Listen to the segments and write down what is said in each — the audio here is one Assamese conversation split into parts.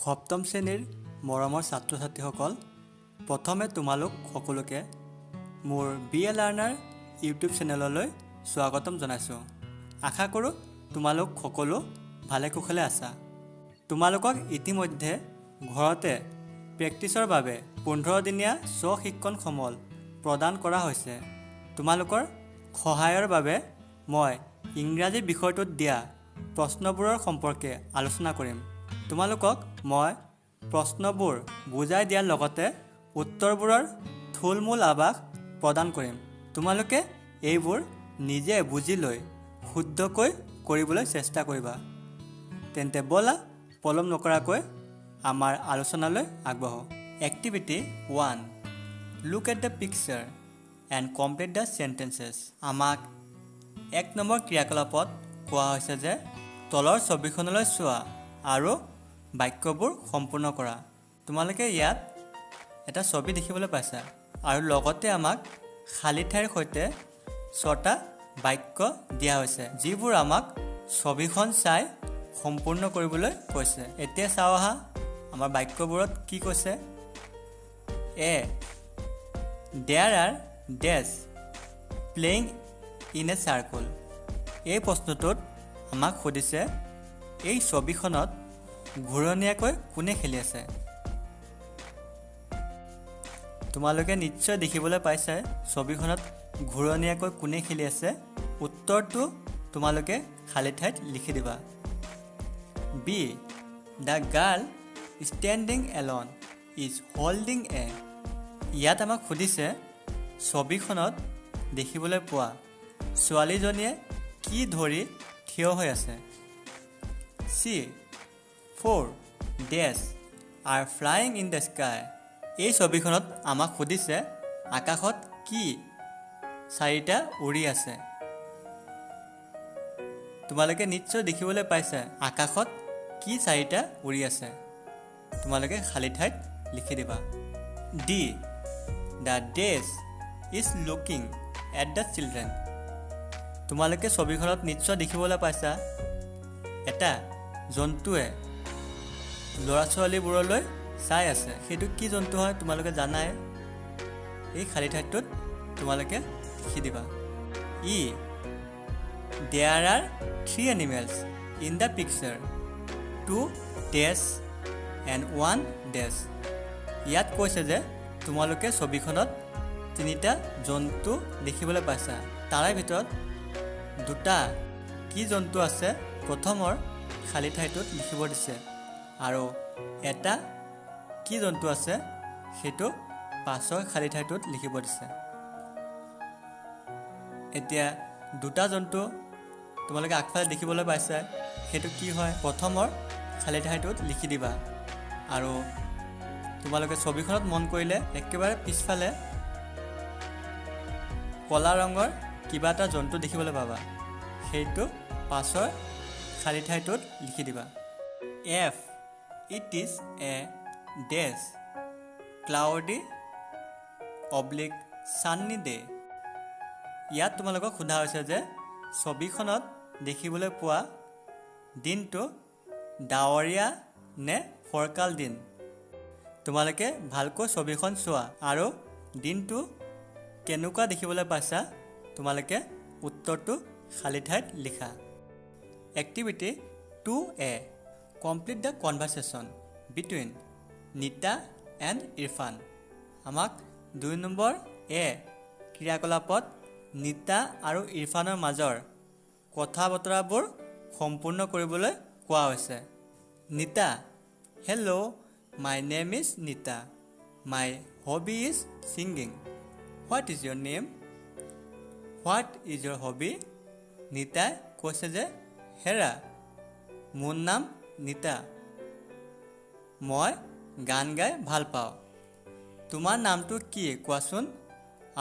সপ্তম শ্ৰেণীৰ মৰমৰ ছাত্ৰ ছাত্ৰীসকল, প্ৰথমে তোমালোক সকলোকে মোৰ BA লাৰ্ণাৰ ইউটিউব চেনেললৈ স্বাগতম জনাইছোঁ। আশা কৰোঁ তোমালোক সকলো ভালে কুশলে আছা। তোমালোকক ইতিমধ্যে ঘৰতে প্ৰেক্টিছৰ বাবে 15 দিনীয়া স্ব-শিক্ষণ সমল প্ৰদান কৰা হৈছে। তোমালোকৰ সহায়ৰ বাবে মই ইংৰাজী বিষয়টোত দিয়া প্ৰশ্নবোৰৰ সম্পৰ্কে আলোচনা কৰিম। তোমালোকক মই প্ৰশ্নবোৰ বুজাই দিয়াৰ লগতে উত্তৰবোৰৰ থুলমূল আভাস প্ৰদান কৰিম। তোমালোকে এইবোৰ নিজে বুজি লৈ শুদ্ধকৈ কৰিবলৈ চেষ্টা কৰিবা। তেন্তে ব'লা পলম নকৰাকৈ আমাৰ আলোচনালৈ আগবাঢ়ো। Activity 1, look at the picture and complete the sentences. আমাক 1 নম্বৰ ক্ৰিয়াকলাপত কোৱা হৈছে যে তলৰ ছবিখনলৈ চোৱা আৰু বাক্যবোৰ সম্পূৰ্ণ কৰা। তোমালোকে ইয়াত এটা ছবি দেখিবলৈ পাইছা আৰু লগতে আমাক খালী ঠাইৰ সৈতে 6টা বাক্য দিয়া হৈছে, যিবোৰ আমাক ছবিখন চাই সম্পূৰ্ণ কৰিবলৈ কৈছে। এতিয়া চাওঁ আহা আমাৰ বাক্যবোৰত কি কৈছে। A, there are dash playing in a circle. এই প্ৰশ্নটোত আমাক সুধিছে এই ছবিখনত ঘূৰণীয়াকৈ কোনে খেলি আছে। তোমালোকে নিশ্চয় দেখিবলৈ পাইছে ছবিখনত ঘূৰণীয়াকৈ কোনে খেলি আছে। উত্তৰটো তোমালোকে খালী ঠাইত লিখি দিবা। B, the girl standing alone is holding a. ইয়াত আমাক সুধিছে ছবিখনত দেখিবলৈ পোৱা ছোৱালীজনীয়ে কি ধৰি থিয় হৈ আছে। C, 4 dash are flying in the sky. এই ছবিখনত আমাক সুধিছে আকাশত কি 4টা উৰি আছে। তোমালোকে নিশ্চয় দেখিবলৈ পাইছা আকাশত কি 4টা উৰি আছে। তোমালোকে খালী ঠাইত লিখি দিবা। D, the dash is looking at the children. তোমালোকে ছবিখনত নিশ্চয় দেখিবলৈ পাইছা এটা জন্তুৱে ল'ৰা ছোৱালীবোৰলৈ চাই আছে। সেইটো কি জন্তু হয় তোমালোকে জানাই। এই খালী ঠাইটোত তোমালোকে লিখি দিবা। E, there are 3 animals in the picture, 2 dash and 1 dash. ইয়াত কৈছে যে তোমালোকে ছবিখনত 3টা জন্তু দেখিবলৈ পাইছা। তাৰে ভিতৰত 2টা কি জন্তু আছে প্ৰথমৰ খালী ঠাইটোত লিখিব দিছে আৰু এটা কি জন্তু আছে সেইটো পাছৰ খালী ঠাইটোত লিখিব দিছে। এতিয়া 2টা জন্তু তোমালোকে আগফালে দেখিবলৈ পাইছা, সেইটো কি হয় প্ৰথমৰ খালী ঠাইটোত লিখি দিবা। আৰু তোমালোকে ছবিখনত মন কৰিলে একেবাৰে পিছফালে কলা ৰঙৰ কিবা এটা জন্তু দেখিবলৈ পাবা, সেইটো পাছৰ খালী ঠাইটোত লিখি দিবা। F, it is a dash cloudy oblique sunny day. ইয়াত তোমালোকক সোধা হৈছে যে ছবিখনত দেখিবলৈ পোৱা দিনটো ডাৱৰীয়া নে ফৰকাল দিন। তোমালোকে ভালকৈ ছবিখন চোৱা আৰু দিনটো কেনেকুৱা দেখিবলৈ পাইছা তোমালোকে উত্তৰটো খালী ঠাইত লিখা। Activity 2A, complete the conversation between Nita and Irfan. আমাক 2 নম্বৰ এ ক্ৰিয়াকলাপত নিতা আৰু ইৰফানৰ মাজৰ কথা বতৰাবোৰ সম্পূৰ্ণ কৰিবলৈ কোৱা হৈছে। নিতা, hello', my name is Nita, my hobby is singing. What is your name? What is your hobby? নিতাই কৈছে যে হেৰা, মোৰ নাম নিতা, মই গান গাই ভাল পাওঁ। তোমাৰ নামটো কি কোৱাচোন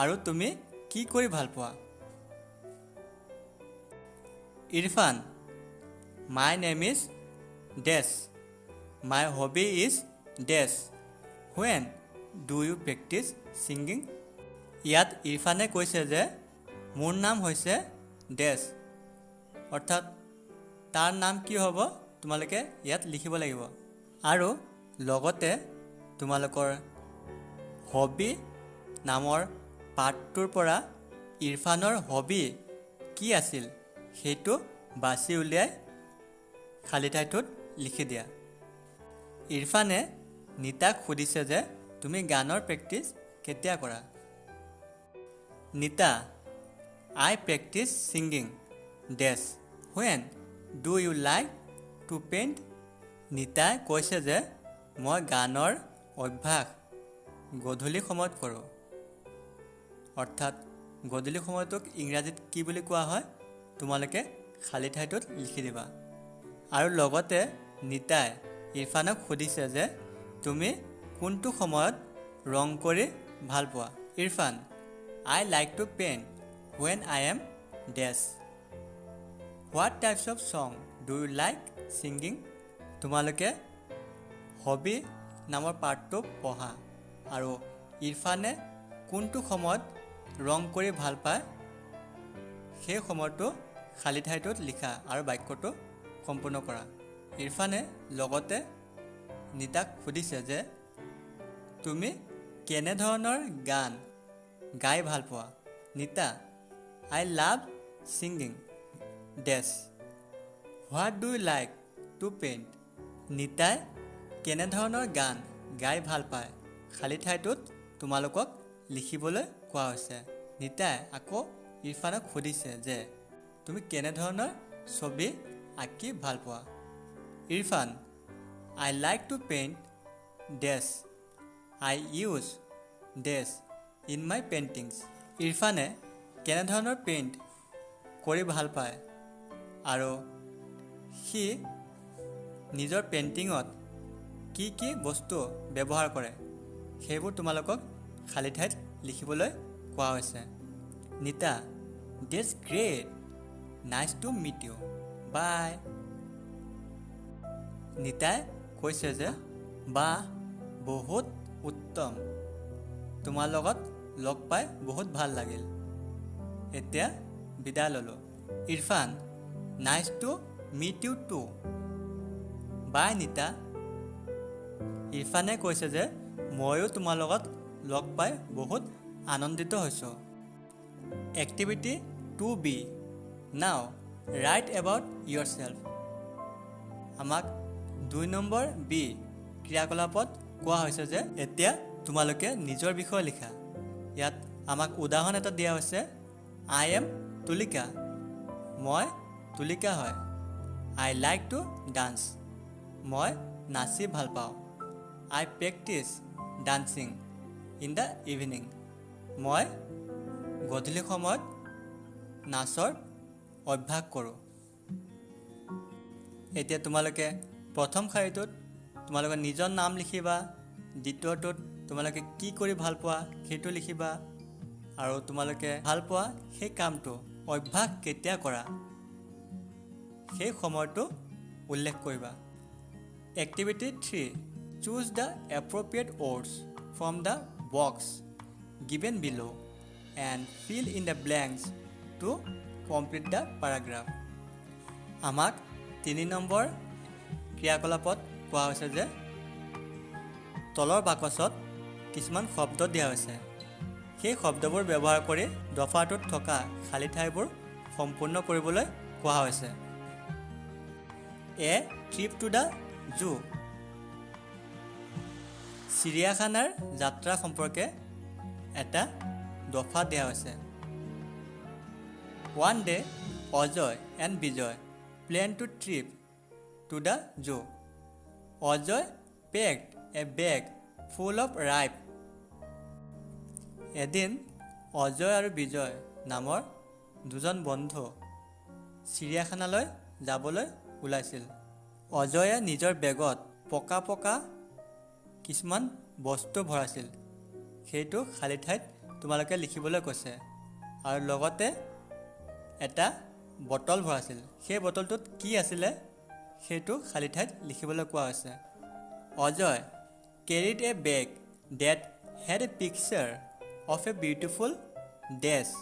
আৰু তুমি কি কৰি ভাল পোৱা? Irfan, my name is dash, my hobby is dash, when do you practice singing? ইয়াত ইৰফানে কৈছে যে মোৰ নাম হৈছে ডেছ, অৰ্থাৎ তাৰ নাম কি হ'ব তোমালোকে ইয়াত লিখিব লাগিব। আৰু লগতে তোমালোকৰ হবি নামৰ পাঠটোৰ পৰা ইৰফানৰ হবি কি আছিল সেইটো বাছি উলিয়াই খালী ঠাইটোত লিখি দিয়া। ইৰফানে নিতাক সুধিছে যে তুমি গানৰ প্ৰেক্টিছ কেতিয়া কৰা? নিতা, I practice singing. Dash. When do you like to paint? Nitai কৈছে যে মই গানৰ অভ্যাস গধূলি সময়ত কৰোঁ। অৰ্থাৎ গধূলি সময়টোক ইংৰাজীত কি বুলি কোৱা হয় তোমালোকে খালী ঠাইটোত লিখি দিবা। আৰু লগতে নিতাই ইৰফানক সুধিছে যে তুমি কোনটো সময়ত ৰং কৰি ভাল পোৱা? Irfan, I like to paint when I am dash. What types of song do you like singing? তোমালোকে হবি নামৰ পাঠটো পঢ়া আৰু ইৰফানে কোনটো সময়ত ৰং কৰি ভাল পায় সেই সময়টো খালী ঠাইটোত লিখা আৰু বাক্যটো সম্পূৰ্ণ কৰা। ইৰফানে লগতে নিতাক সুধিছে যে তুমি কেনেধৰণৰ গান গাই ভাল পোৱা? নিতা, I love singing. Dash. What do you like to paint? Nitai কেনেধৰণৰ গান গাই ভাল পায় খালী ঠাইটোত তোমালোকক লিখিবলৈ কোৱা হৈছে। নিতাই আকৌ ইৰফানক সুধিছে যে তুমি কেনেধৰণৰ ছবি আঁকি ভাল পোৱা? Irfan, I like to paint dash. I use dash in my paintings. ইৰফানে কেনেধৰণৰ পেইণ্ট কৰি ভাল পায় আৰু সি নিজৰ পেইণ্টিঙত কি কি বস্তু ব্যৱহাৰ কৰে সেইবোৰ তোমালোকক খালী ঠাইত লিখিবলৈ কোৱা হৈছে। নিতা, that's great. Nice to meet you. Bye. Nitai কৈছে যে বাহ, বহুত উত্তম, তোমাৰ লগত লগ পাই বহুত ভাল লাগিল, এতিয়া বিদায় ল'লোঁ। Irfan, nice to meet you too. Bye Nita. ইৰফানে কৈছে যে ময়ো তোমাৰ লগত লগ পাই বহুত আনন্দিত হৈছোঁ। Activity 2B. নাও ৰাইট এবাউট ইয়ৰ চেল্ফ। আমাক 2 নম্বৰ বি ক্ৰিয়াকলাপত কোৱা হৈছে যে এতিয়া তোমালোকে নিজৰ বিষয়ে লিখা। ইয়াত আমাক উদাহৰণ এটা দিয়া হৈছে, I am তুলিকা, মই তুলিকা হয়। I like to dance, মই নাচি ভাল পাওঁ। I practice dancing in the evening, মই গধূলি সময়ত নাচৰ অভ্যাস কৰোঁ। এতিয়া তোমালোকে প্ৰথম শাৰীটোত তোমালোকে নিজৰ নাম লিখিবা, দ্বিতীয়টোত তোমালোকে কি কৰি ভাল পোৱা সেইটো লিখিবা আৰু তোমালোকে ভাল পোৱা সেই কামটো অভ্যাস কেতিয়া কৰা সেই সময়টো উল্লেখ কৰিবা। Activity 3. Choose the appropriate words from the box given below and fill in the blanks to complete the paragraph. আমাক 3 নম্বৰ ক্ৰিয়াকলাপত কোৱা হৈছে যে তলৰ বাকচত কিছুমান শব্দ দিয়া হৈছে, সেই শব্দবোৰ ব্যৱহাৰ কৰি দফাটোত থকা খালী ঠাইবোৰ সম্পূৰ্ণ কৰিবলৈ কোৱা হৈছে। A trip to the zoo. চিৰিয়াখানাৰ যাত্ৰা সম্পৰ্কে এটা দফা দিয়া হৈছে। One day, Ajay and Vijay planned to trip to the zoo. Ajay packed a bag full of ripe. এদিন অজয় আৰু বিজয় নামৰ দুজন বন্ধু চিৰিয়াখানালৈ যাবলৈ ওলাইছিল। অজয়ে নিজৰ বেগত পকা পকা কিছুমান বস্তু ভৰাইছিল, সেইটো খালী ঠাইত তোমালোকে লিখিবলৈ কৈছে। আৰু লগতে এটা বটল ভৰাইছিল, সেই বটলটোত কি আছিলে সেইটো খালী ঠাইত লিখিবলৈ কোৱা হৈছে। Ajay carried a bag that had a picture of a beautiful dash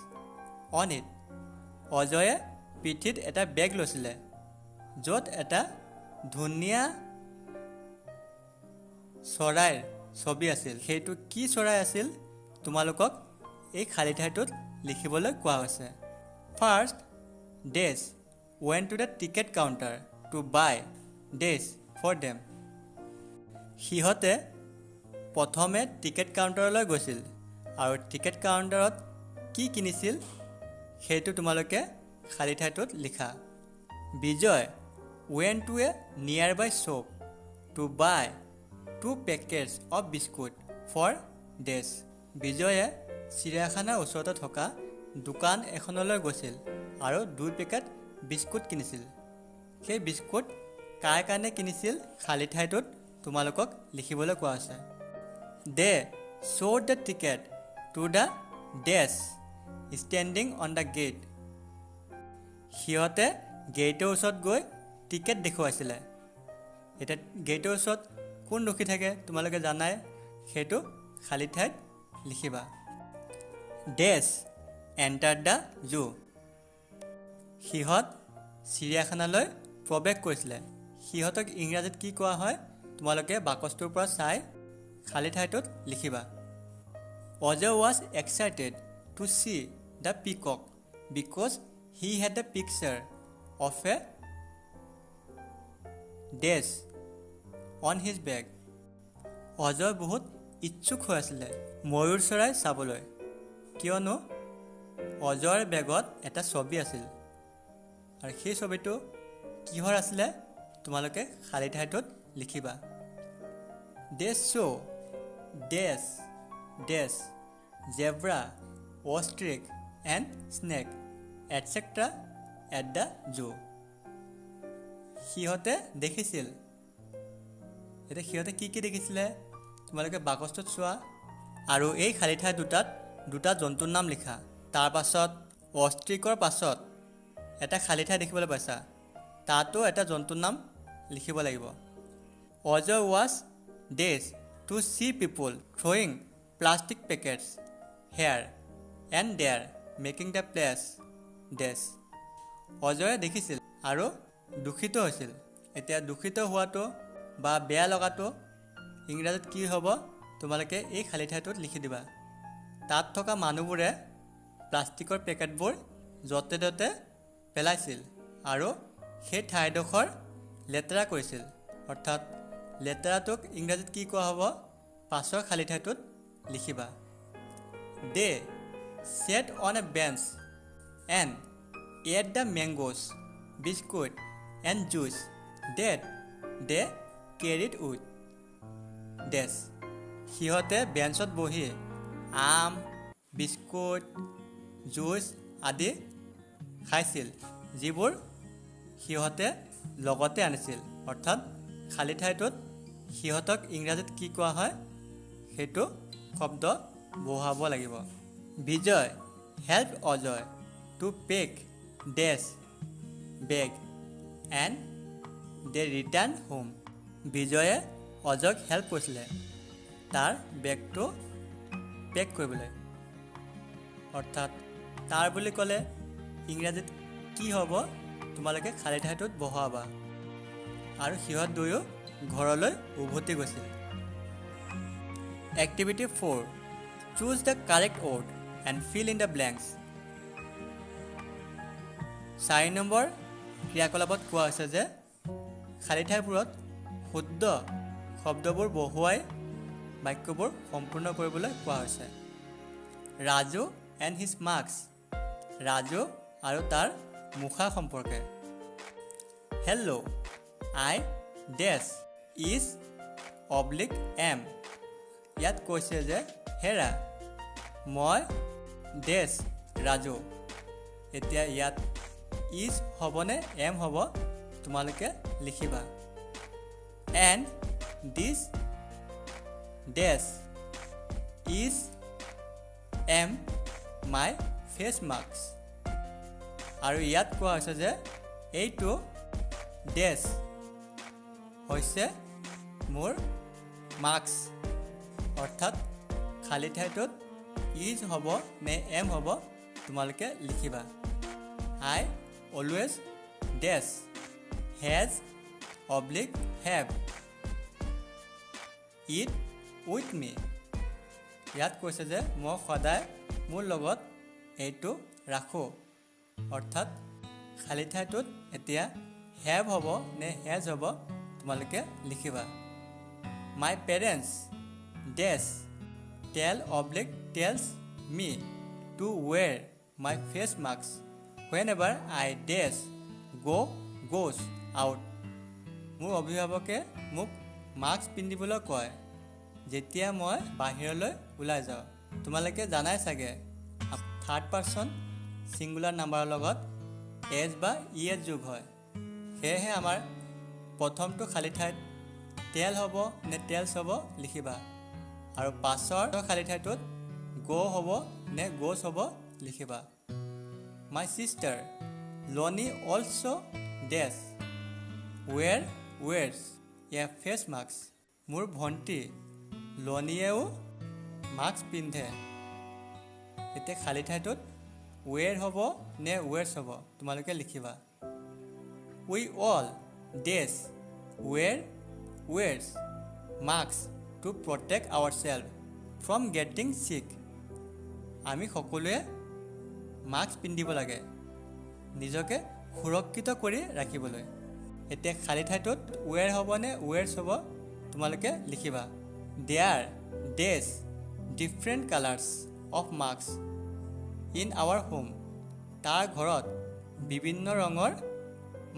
on it. অজয়ে পিঠিত এটা বেগ লৈছিলে য'ত এটা ধুনীয়া চৰাইৰ ছবি আছিল সেইটো কি চৰাই আছিল তোমালোকক এই খালী ঠাইটোত লিখিবলৈ কোৱা হৈছে first days went to the ticket counter to buy days for them সিহঁতে প্ৰথমে টিকেট কাউণ্টাৰলৈ গৈছিল আৰু টিকেট কাউণ্টাৰত কি কিনিছিল সেইটো তোমালোকে খালী ঠাইটোত লিখা বিজয় went to a nearby shop to buy 2 packets of biscuit for days বিজয়ে চিৰিয়াখানাৰ ওচৰতে থকা দোকান এখনলৈ গৈছিল আৰু 2 পেকেট বিস্কুট কিনিছিল সেই বিস্কুট কাৰ কাৰণে কিনিছিল খালী ঠাইটোত তোমালোকক লিখিবলৈ কোৱা আছে দে showed the ticket to the desk standing on the gate সিহঁতে গেটৰ ওচৰত গৈ টিকেট দেখুৱাইছিলে এটা গেটৰ ওচৰত কোন ৰখি থাকে তোমালোকে জানাই সেইটো খালী ঠাইত লিখিবা ডেছ এণ্টাৰ দ্য জু সিহঁত চিৰিয়াখানালৈ প্ৰৱেশ কৰিছিলে সিহঁতক ইংৰাজীত কি কোৱা হয় তোমালোকে বাকচটোৰ পৰা চাই খালী ঠাইটোত লিখিবা Ajay was excited to see the peacock because he had a picture of a dash on his bag Ajay বহুত ইচ্ছুক হৈ আছিলে ময়ূৰ চৰাই চাবলৈ কিয়নো অজয়ৰ বেগত এটা ছবি আছিল আৰু সেই ছবিটো কিহৰ আছিলে তোমালোকে খালী ঠাইটোত লিখিবা they show dash dash zebra ostrich and snake etc at the zoo সিহঁতে দেখিছিল এটা সিহঁতে কি দেখিছিলে তোমালোকে বাকচটোত চোৱা আৰু এই খালী ঠাই দুটা জন্তুৰ নাম লিখা তাৰ পাছত অষ্ট্ৰিকৰ পাছত এটা খালী ঠাই দেখিবলৈ পাইছা তাতো এটা জন্তুৰ নাম লিখিব লাগিব Ajay was days to see people throwing plastic packets here and there making the place dash অজয়ে দেখিছিল আৰু দুখিত হৈছিল এতিয়া দুখিত হোৱাটো বা বেয়া লগাটো ইংৰাজীত কি হ'ব তোমালোকে এই খালী ঠাইটোত লিখি দিবা তাত থকা মানুহবোৰে প্লাষ্টিকৰ পেকেটবোৰ য'তে ত'তে পেলাইছিল আৰু সেই ঠাইডোখৰ লেতেৰা কৰিছিল অৰ্থাৎ লেতেৰাটোক ইংৰাজীত কি কোৱা হ'ব পাছৰ খালী ঠাইটোত লিখিবা দে sat on a bench and ate the mangoes biscuit and juice that they carried with dash সিহঁতে বেঞ্চত বহি আম বিস্কুট জুচ আদি খাইছিল যিবোৰ সিহঁতে লগতে আনিছিল অৰ্থাৎ খালী ঠাইটোত সিহঁতক ইংৰাজীত কি কোৱা হয় সেইটো শব্দ বহুৱাব লাগিব Bijay help Ajay to pack dash bag and they return home বিজয়ে অজয়ক হেল্প কৰিছিলে তাৰ বেগটো পেক কৰিবলৈ অৰ্থাৎ তাৰ বুলি ক'লে ইংৰাজীত কি হ'ব তোমালোকে খালী ঠাইটোত বহুৱাবা আৰু সিহঁত দুয়ো ঘৰলৈ উভতি গৈছিল activity 4 choose the correct word and fill in the blanks 4 নম্বৰ ক্ৰিয়াকলাপত কোৱা হৈছে যে খালী ঠাইবোৰত শুদ্ধ শব্দবোৰ বহুৱাই বাক্যবোৰ সম্পূৰ্ণ কৰিবলৈ কোৱা হৈছে Raju and his marks Raju আৰু তাৰ মুখা সম্পৰ্কে hello' I dash is oblique am ইয়াত কৈছে যে হেৰা মই ডেছ ৰাজু এতিয়া ইয়াত ইজ হ'বনে এম হ'ব তোমালোকে লিখিবা and this dash is am my face mask আৰু ইয়াত কোৱা হৈছে যে এইটো ডেছ হৈছে মোৰ মাস্ক অৰ্থাৎ খালী ঠাইটোত ইজ হ'ব নে এম হ'ব তোমালোকে লিখিবা I always dash has oblique have it with me. ইয়াত কৈছে যে মই সদায় মোৰ লগত এইটো ৰাখোঁ। অৰ্থাৎ খালী ঠাইটোত এতিয়া হেভ হ'ব নে হেজ হ'ব তোমালোকে লিখিবা। মাই parents dash tell oblique tells me to wear my face mask whenever I dash goes out. মোৰ অভিভাৱকে মোক মাস্ক পিন্ধিবলৈ কয় যেতিয়া মই বাহিৰলৈ ওলাই যাওঁ। তোমালোকে জানাই চাগে থাৰ্ড পাৰ্চন ছিংগুলাৰ নাম্বাৰৰ লগত এজ বা ই এজ যোগ হয়। সেয়েহে আমাৰ প্ৰথমটো খালী ঠাইত টেল হ'ব নে টেলছ হ'ব লিখিবা, আৰু পাছৰ খালী ঠাইটোত হ'ব নে গোজ হ'ব লিখিবা। My sister Loni also' dash wears a face mask. মোৰ ভণ্টি লনিয়েও মাস্ক পিন্ধে। এতিয়া খালী ঠাইটোত ৱেৰ হ'ব নে ৱেৰ্ছ হ'ব তোমালোকে লিখিবা। We all dash wears mask to protect our self from getting sick. আমি সকলোৱে মাস্ক পিন্ধিব লাগে নিজকে সুৰক্ষিত কৰি ৰাখিবলৈ। এতিয়া খালী ঠাইটোত ৱেৰ হ'ব নে ৱেৰ্ছ হ'ব তোমালোকে লিখিবা। There dash different colours of mask in our home. তাৰ ঘৰত বিভিন্ন ৰঙৰ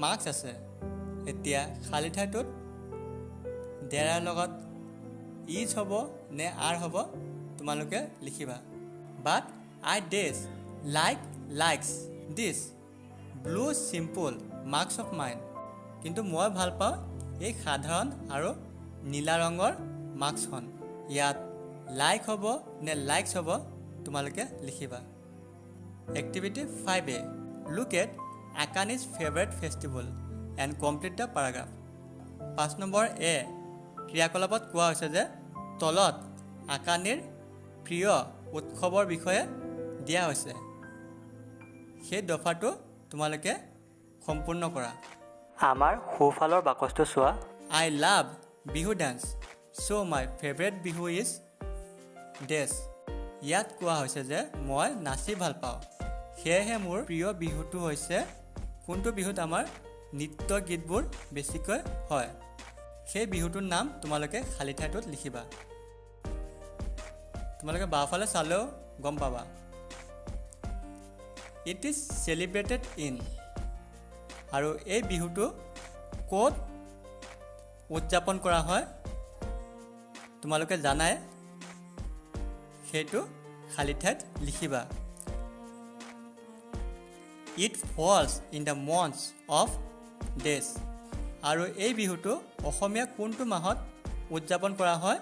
মাস্ক আছে। এতিয়া খালী ঠাইটোত দেয়াৰ লগত ইজ হ'ব নে আৰ হ'ব তোমালোকে লিখিবা। But I dash likes this blue simple mask of mine. কিন্তু মই ভাল পাওঁ এই সাধাৰণ আৰু নীলা ৰঙৰ মাস্কখন। ইয়াত লাইক হ'ব নে লাইকছ হ'ব তোমালোকে লিখিবা। Activity 5A look at Akani's favourite festival and complete the paragraph. 5 নম্বৰ এ ক্ৰিয়াকলাপত কোৱা হৈছে যে তলত আকানিৰ প্ৰিয় উৎসৱৰ বিষয়ে দিয়া হৈছে। সেই দফাটো তোমালোকে সম্পূৰ্ণ কৰা। আমাৰ সোঁফালৰ বাকচটো চোৱা। I love Bihu dance so' my favourite Bihu is dash. ইয়াত কোৱা হৈছে যে মই নাচি ভাল পাওঁ, সেয়েহে মোৰ প্ৰিয় বিহুটো হৈছে কোনটো বিহুত আমাৰ নৃত্য গীতবোৰ বেছিকৈ হয়। সেই বিহুটোৰ নাম তোমালোকে খালী ঠাইটোত লিখিবা। তোমালোকে বাওঁফালে চালেও গম পাবা। It is celebrated in. আৰু এই বিহুটো ক'ত উদযাপন কৰা হয় তোমালোকে জানাই, সেইটো খালী ঠাইত লিখিবা। It falls in the months of dash. আৰু এই বিহুটো অসমীয়া কোনটো মাহত উদযাপন কৰা হয়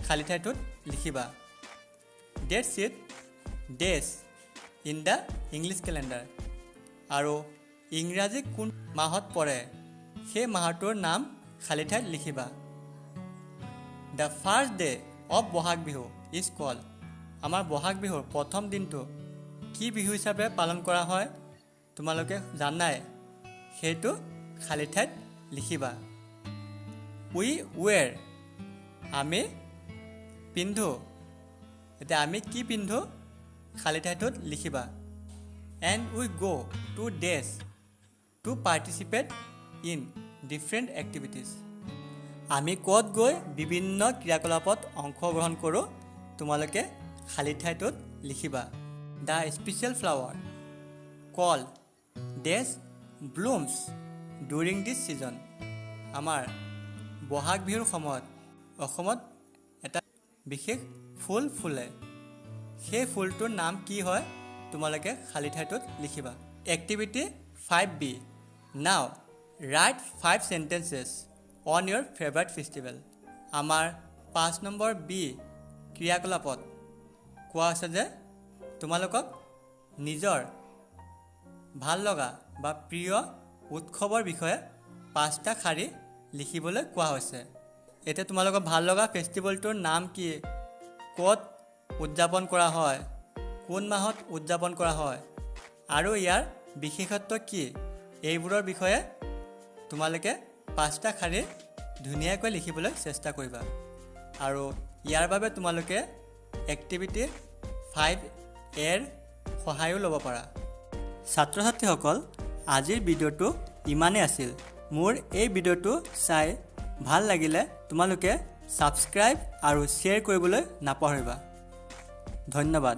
খালী ঠাইটোত লিখিবা। Date sheet dash in the English calendar. আৰু ইংৰাজী কোন মাহত পৰে সেই মাহটোৰ নাম খালী ঠাইত লিখিবা। The first day of Bohag Bihu is called. আমাৰ বহাগ বিহুৰ প্ৰথম দিনটো কি বিহু হিচাপে পালন কৰা হয় তোমালোকে জানাই, সেইটো খালী ঠাইত লিখিবা। উই ৱেৰ আমি পিন্ধো। এতিয়া আমি কি পিন্ধো খালী ঠাইটোত লিখিবা। And we go' to dash to participate in different activities. আমি ক'ত গৈ বিভিন্ন ক্ৰিয়াকলাপত অংশগ্ৰহণ কৰোঁ তোমালোকে খালী ঠাইটোত লিখিবা। The special flower call dash blooms during this season. আমাৰ বহাগ বিহুৰ সময়ত অসমত এটা বিশেষ ফুল ফুলে, সেই ফুলটোৰ নাম কি হয় তোমালোকে খালী ঠাইটোত লিখিবা। Activity 5B now write 5 sentences on your favourite festival. আমাৰ 5 নম্বৰ বি ক্ৰিয়াকলাপত কোৱা হৈছে যে তোমালোকক নিজৰ ভাল লগা বা প্ৰিয় উৎসৱৰ বিষয়ে 5টা শাৰী লিখিবলৈ কোৱা হৈছে। এতিয়া তোমালোকৰ ভাল লগা ফেষ্টিভেলটোৰ নাম কি, ক'ত উদযাপন কৰা হয়, কোন মাহত উদযাপন কৰা হয় আৰু ইয়াৰ বিশেষত্ব কি, এইবোৰৰ বিষয়ে তোমালোকে 5টা শাৰী ধুনীয়াকৈ লিখিবলৈ চেষ্টা কৰিবা। আৰু ইয়াৰ বাবে তোমালোকে এক্টিভিটি 5A সহায়ো ল'ব পাৰা। ছাত্ৰ ছাত্ৰীসকল, আজিৰ ভিডিঅ'টো ইমানেই আছিল। মোৰ এই ভিডিঅ'টো চাই ভাল লাগিলে তোমালোকে ছাবস্ক্ৰাইব আৰু শ্বেয়াৰ কৰিবলৈ নাপাহৰিবা। ধন্যবাদ।